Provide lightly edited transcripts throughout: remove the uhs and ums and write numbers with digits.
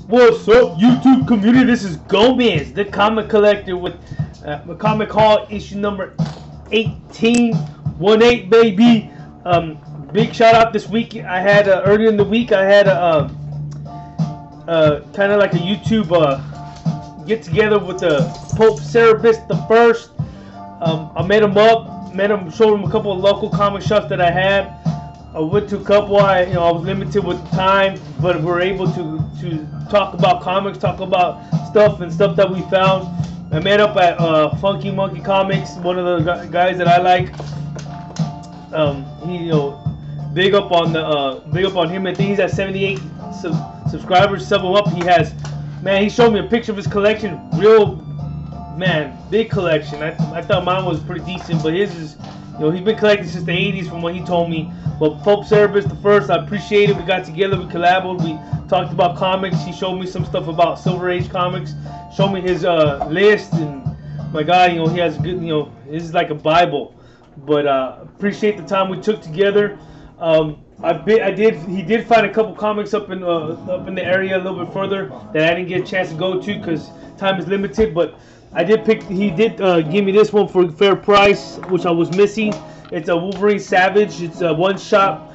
What's up, YouTube community? This is Gomez, the comic collector, with Comic Haul issue number 1818, baby. Big shout out this week. I had earlier in the week, I had a kind of like a YouTube get together with the Pope Cerebus the First. I met him, showed him a couple of local comic shops that I had. I went to a couple. I was limited with time, but we're able to talk about comics, talk about stuff that we found. I met up at Funky Monkey Comics, one of the guys that I like. He, big up on him. I think he's at 78 subscribers. Sub him up. He showed me a picture of his collection. Real, man, big collection. I thought mine was pretty decent, but his is, he's been collecting since the 80s from what he told me. But Pope Cerebus the First, I appreciate it. We got together, we collaborated, we talked about comics. He showed me some stuff about Silver Age comics, showed me his list, and my God, he has a good, this is like a Bible. But appreciate the time we took together. He did find a couple comics up in the area a little bit further that I didn't get a chance to go to because time is limited. But he did give me this one for a fair price, which I was missing. It's a Wolverine Savage. It's a one-shot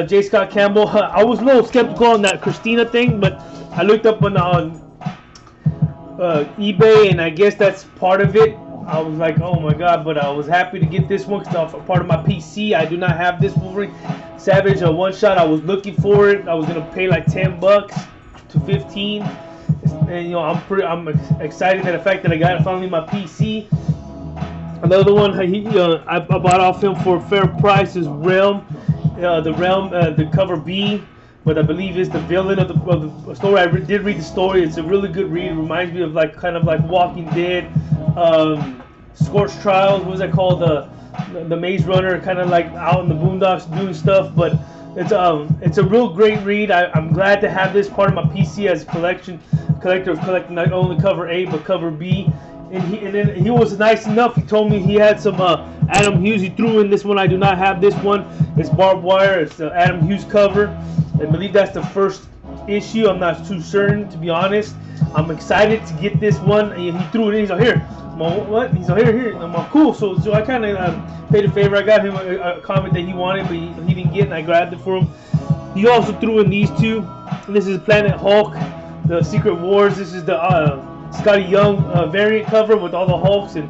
J. Scott Campbell. I was a little skeptical on that Christina thing, but I looked up on eBay, and I guess that's part of it. I was like, oh my God, but I was happy to get this one because it's part of my PC. I do not have this Wolverine Savage one-shot. I was looking for it. I was going to pay like $10 to $15. And I'm excited at the fact that I got it finally on my PC. Another one I bought off him for a fair price is Realm. The cover B, but I believe is the villain of the story. I did read the story. It's a really good read. It reminds me of kind of like Walking Dead, Scorched Trials. What was that called? The Maze Runner, kind of like out in the boondocks doing stuff. But it's a real great read. I'm glad to have this part of my PC as a collector of collecting not only cover A but cover B. And then he was nice enough. He told me he had some Adam Hughes. He threw in this one. I do not have this one. It's Barbed Wire. It's the Adam Hughes cover. I believe that's the first issue. I'm not too certain, to be honest. I'm excited to get this one. He threw it in. He's like, here. I'm like, what? He's like, here. I'm like, cool. So I kind of paid a favor. I got him a comic that he wanted, but he didn't get, and I grabbed it for him. He also threw in these two. This is Planet Hulk, the Secret Wars. This is the Scotty Young variant cover with all the Hulks and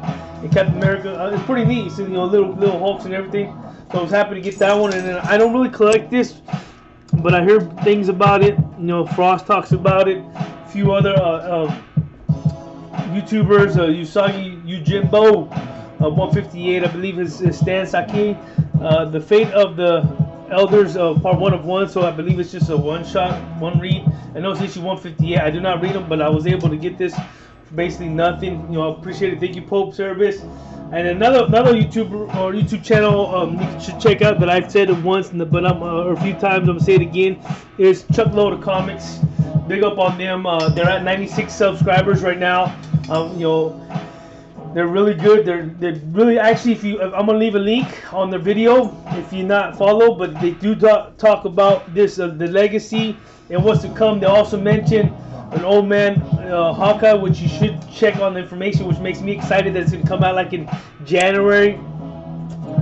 Captain America. It's pretty neat. So, little Hulks and everything. So I was happy to get that one. And then I don't really collect this, but I hear things about it. Frost talks about it. A few other YouTubers, Usagi Yujimbo, 158, I believe is Stan Saki. The Fate of the Elders, part 1 of 1, so I believe it's just a one-shot, one read. I know it's issue 158. I do not read them, but I was able to get this for basically nothing. I appreciate it. Thank you, Pope Cerebus. And another YouTuber or YouTube channel you should check out that I've said it once, but or a few times. I'm gonna say it again. Is Chuckload of Comics. Big up on them. They're at 96 subscribers right now. They're really good. They're really, actually, I'm gonna leave a link on their video if you're not follow, but they do talk about this the legacy and what's to come. They also mention an Old Man Hawkeye, which you should check on the information, which makes me excited that it's gonna come out like in January,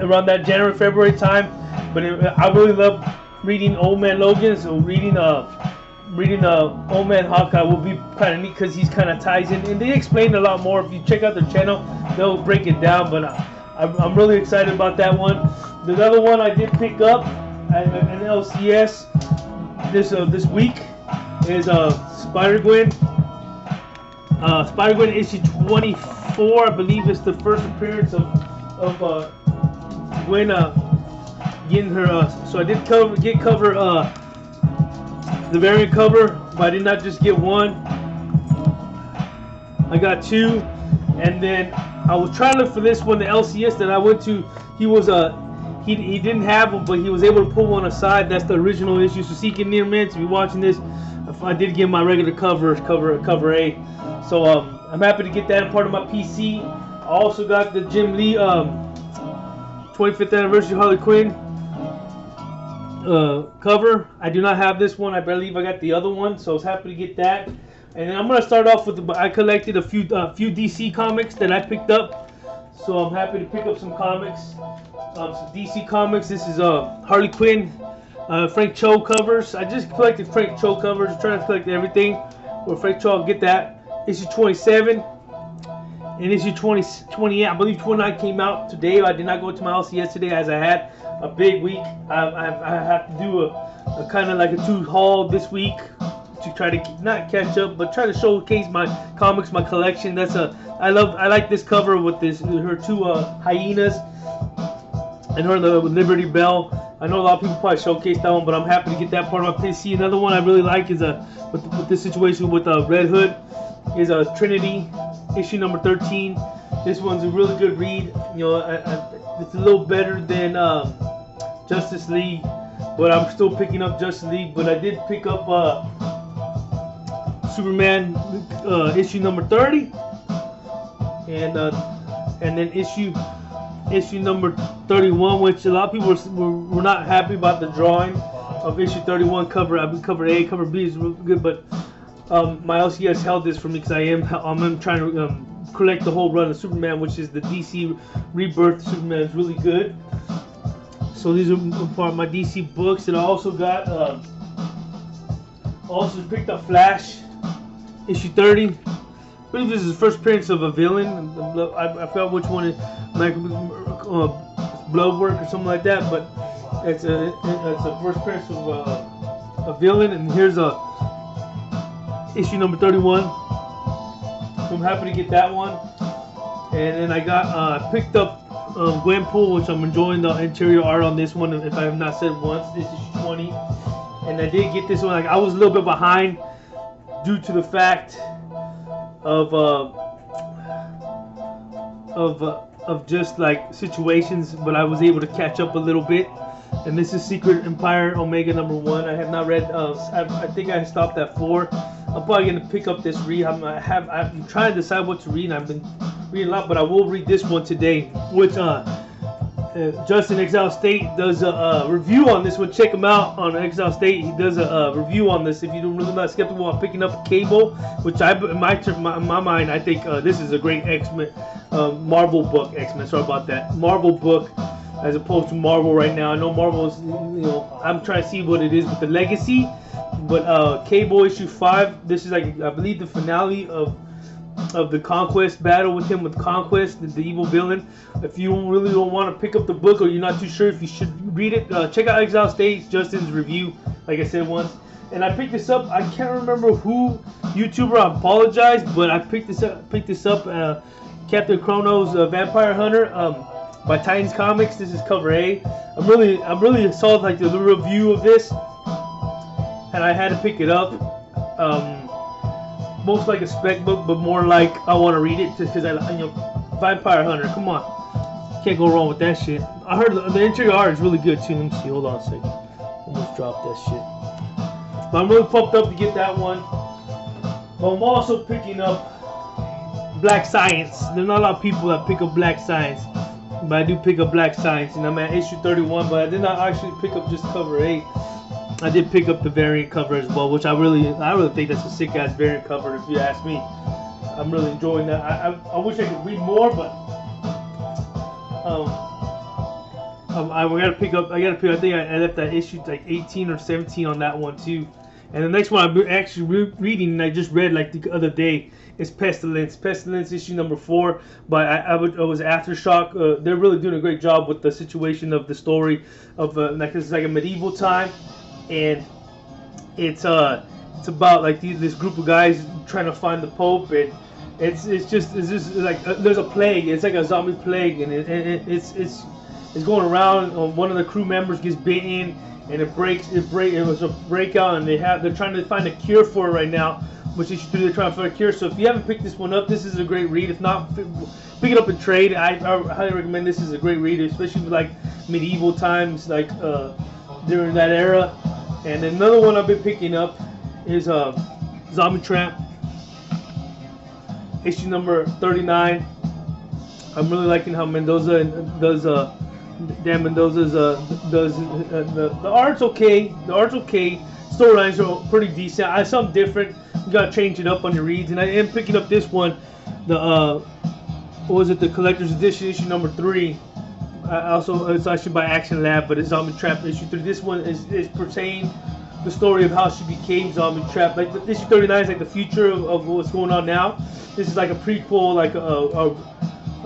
around that January-February time. But I really love reading Old Man Logan, so reading Old Man Hawkeye will be kind of neat because he's kind of ties in, and they explain a lot more. If you check out their channel, they'll break it down. But I'm really excited about that one. The other one I did pick up at an LCS this week is Spider-Gwen. Spider-Gwen issue 24. I believe it's the first appearance of Gwen getting her. So I did cover the variant cover, but I did not just get one. I got two, and then I was trying to look for this one, the LCS that I went to. He was he didn't have one, but he was able to pull one aside. That's the original issue. So Seeking Near Man, to be watching this, I did get my regular cover A. So I'm happy to get that in part of my PC. I also got the Jim Lee 25th anniversary Harley Quinn cover. I do not have this one. I believe I got the other one, so I was happy to get that. And then I'm gonna start off with I collected a few DC comics that I picked up, so I'm happy to pick up some comics, some DC comics. This is Harley Quinn, Frank Cho covers. I just collected Frank Cho covers. I'm trying to collect everything. Where Frank Cho, I'll get that. Issue 27 and issue 28. I believe 29 came out today. I did not go to my house yesterday as I had a big week. I have to do a kind of like a 2 haul this week to try to not catch up, but try to showcase my comics, my collection. I like this cover with her 2 hyenas and her the Liberty Bell. I know a lot of people probably showcased that one, but I'm happy to get that part of my PC. Another one I really like is with this situation with Red Hood is Trinity issue number 13. This one's a really good read. You know, it's a little better than Justice League, but I'm still picking up Justice League. But I did pick up Superman issue number 30, and then issue number 31, which a lot of people were not happy about the drawing of issue 31 cover. I mean, cover A, cover B is really good, but my LCS held this for me because I'm trying to collect the whole run of Superman, which is the DC Rebirth Superman. Is really good. So these are part of my DC books, and I also got also picked up Flash issue 30. I believe this is the first appearance of a villain. I forgot which one is Bloodwork or something like that, but it's a first appearance of a villain. And here's issue number 31. So I'm happy to get that one. And then I got picked up Gwenpool, which I'm enjoying the interior art on this one. If I have not said once, this is 20. And I did get this one. Like, I was a little bit behind due to the fact of just like situations, but I was able to catch up a little bit. And this is Secret Empire Omega number 1. I have not read. I think I stopped at 4. I'm probably gonna pick up this read. I'm trying to decide what to read. And I've been reading a lot, but I will read this one today, which Justin Exile State does a review on this one. Check him out on Exile State. He does a review on this. If you're really not skeptical on picking up a Cable, which in my mind, I think this is a great X-Men Marvel book. X-Men, sorry about that. Marvel book as opposed to Marvel right now. I know Marvel's, I'm trying to see what it is with the Legacy, but Cable issue 5. This is like, I believe, the finale of the Conquest battle with him, with Conquest, the evil villain. If you really don't want to pick up the book, or you're not too sure if you should read it, check out Exile State, Justin's review, like I said once. And I picked this up. I can't remember who YouTuber. I apologize, but I picked this up. Captain Chrono's Vampire Hunter by Titans Comics. This is cover A. I'm really saw like the review of this, and I had to pick it up. Most like a spec book, but more like I want to read it just because Vampire Hunter. Come on, can't go wrong with that shit. I heard the interior art is really good too. Let me see. Hold on a second. Almost dropped that shit. But I'm really pumped up to get that one. But I'm also picking up Black Science. There's not a lot of people that pick up Black Science, but I do pick up Black Science, and I'm at issue 31. But I did not actually pick up just cover A. I did pick up the variant cover as well, which I really think that's a sick ass variant cover. If you ask me, I'm really enjoying that. I wish I could read more, but I gotta pick up. I think I left that issue like 18 or 17 on that one too. And the next one I'm actually reading, and I just read like the other day, is Pestilence. Pestilence issue number 4 by it was Aftershock. They're really doing a great job with the situation of the story of like it's like a medieval time. And it's about like this group of guys trying to find the Pope, and it's just like there's a plague. It's like a zombie plague, and it's going around. One of the crew members gets bitten, and it was a breakout, and they're trying to find a cure for it right now. Which issue 3 they're trying to find a cure. So if you haven't picked this one up, this is a great read. If not, pick it up in trade. I highly recommend this. Is a great read, especially with like medieval times, like during that era. And another one I've been picking up is Zombie Tramp, issue number 39. I'm really liking how Mendoza does. Dan Mendoza's does the art's okay. The art's okay. Storylines are pretty decent. Some different, You gotta change it up on your reads. And I am picking up this one, the what was it? The collector's edition, issue number 3. Also, it's actually by Action Lab, but it's Zombie Trap issue 3. This one is pertaining the story of how she became Zombie Trap. Like issue 39 is like the future of what's going on now. This is like a prequel, like a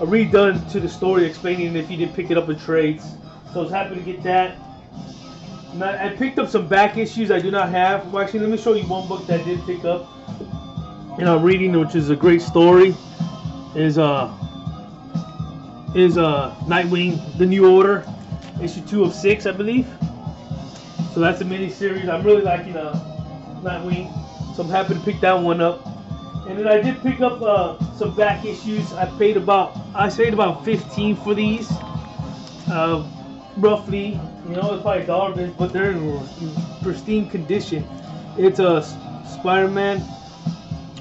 redone to the story, explaining if you didn't pick it up in trades. So I was happy to get that. And I picked up some back issues I do not have. Well, actually, let me show you one book that I did pick up, and I'm reading, which is a great story. Is Nightwing: The New Order, issue 2 of 6, I believe. So that's a mini series. I'm really liking Nightwing, so I'm happy to pick that one up. And then I did pick up some back issues. I paid about 15 for these, roughly. You know, it's probably $1, but they're in pristine condition. It's a Spider-Man: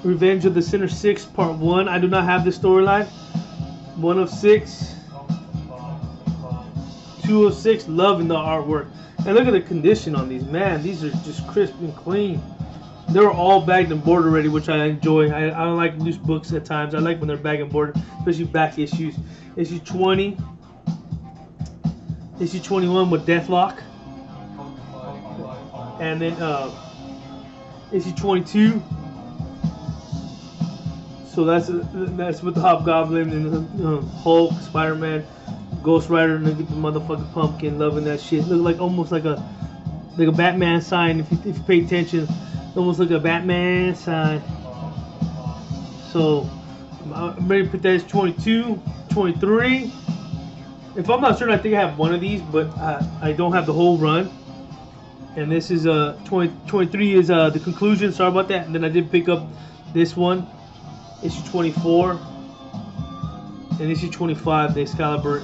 Revenge of the Sinner 6 Part 1. I do not have this storyline. 1 of 6, 2 of 6. Loving the artwork. And look at the condition on these. Man, these are just crisp and clean. They're all bagged and boarded already, which I enjoy. I don't like loose books at times. I like when they're bagged and boarded, especially back issues. Issue 20. Issue 21 with Deathlock. And then issue 22. So that's with the Hobgoblin and Hulk, Spider-Man, Ghost Rider, and the motherfucking pumpkin. Loving that shit. Look like almost like a Batman sign if you pay attention. Almost like a Batman sign. So I'm ready to put that as 22, 23. If I'm not certain, I think I have one of these, but I don't have the whole run. And this is 23 is the conclusion. Sorry about that. And then I did pick up this one, issue 24, and issue 25. The Excalibur,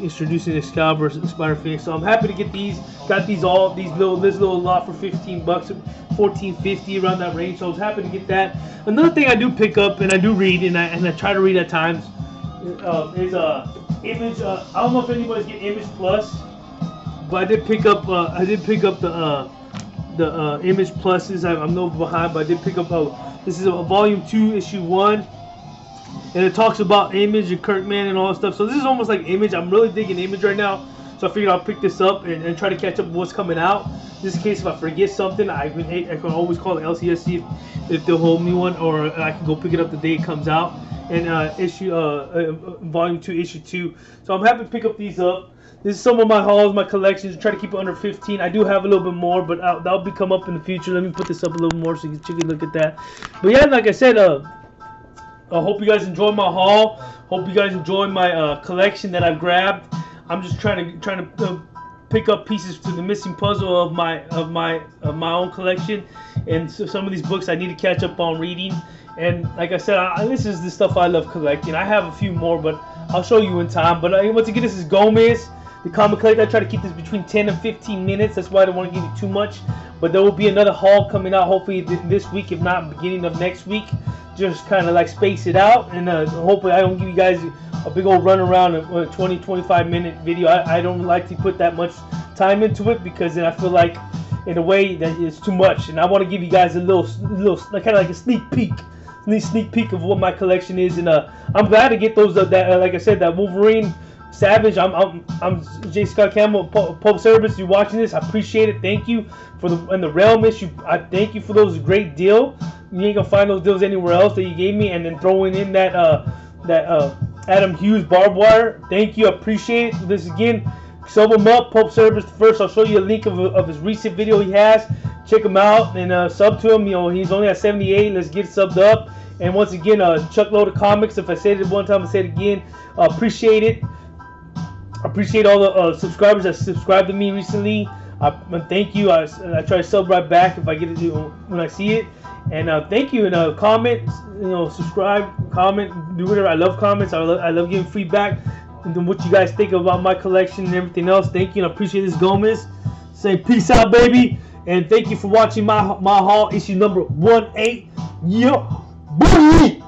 introducing Excalibur, Spider Phoenix. So I'm happy to get these. Got this little lot for $15, $14.50, around that range. So I was happy to get that. Another thing I do pick up and I do read, and I try to read at times, is Image. I don't know if anybody's getting Image Plus, but I did pick up the Image Pluses. I'm no behind, but I did pick up this is a volume 2, issue 1, and it talks about Image and Kirkman and all that stuff. So this is almost like Image. I'm really digging Image right now, so I figured I'll pick this up and try to catch up with what's coming out. Just in case if I forget something, I can always call the LCS if they'll hold me one, or I can go pick it up the day it comes out. And volume 2, issue 2. So I'm happy to pick up these up. This is some of my hauls, my collections. Try to keep it under 15. I do have a little bit more, but that'll be come up in the future. Let me put this up a little more so you can look at that. But yeah, like I said, I hope you guys enjoy my haul. Hope you guys enjoy my collection that I've grabbed. I'm just trying to pick up pieces to the missing puzzle of my own collection. And so some of these books I need to catch up on reading. And like I said, this is the stuff I love collecting. I have a few more, but I'll show you in time. But once again, this is Gomez, the comic collector. I try to keep this between 10 and 15 minutes. That's why I don't want to give you too much. But there will be another haul coming out, hopefully this week, if not beginning of next week. Just kind of like space it out. And hopefully I don't give you guys a big old run around, a 20-25 minute video. I don't like to put that much time into it, because then I feel like in a way that it's too much. And I want to give you guys a little kind of like a sneak peek of what my collection is. And I'm glad to get those like I said, that Wolverine Savage. I'm J. Scott Campbell, Pope Service. You watching this? I appreciate it. Thank you for the Realm issue. I thank you for those great deal. You ain't gonna find those deals anywhere else that you gave me. And then throwing in that Adam Hughes barbed wire. Thank you. I appreciate it. This again. Sub him up, Pope Service. First, I'll show you a link of his recent video he has. Check him out and sub to him. You know, he's only at 78. Let's get subbed up. And once again, Chuck Load of Comics. If I said it one time, I say it again. Appreciate it. Appreciate all the subscribers that subscribed to me recently. Thank you. I try to sub right back if I get it when I see it. And thank you. And comment, subscribe, comment, do whatever. I love comments. I love giving feedback and what you guys think about my collection and everything else. Thank you. And I appreciate this, Gomez. Say peace out, baby. And thank you for watching my haul, issue number 18. Yeah. Boom!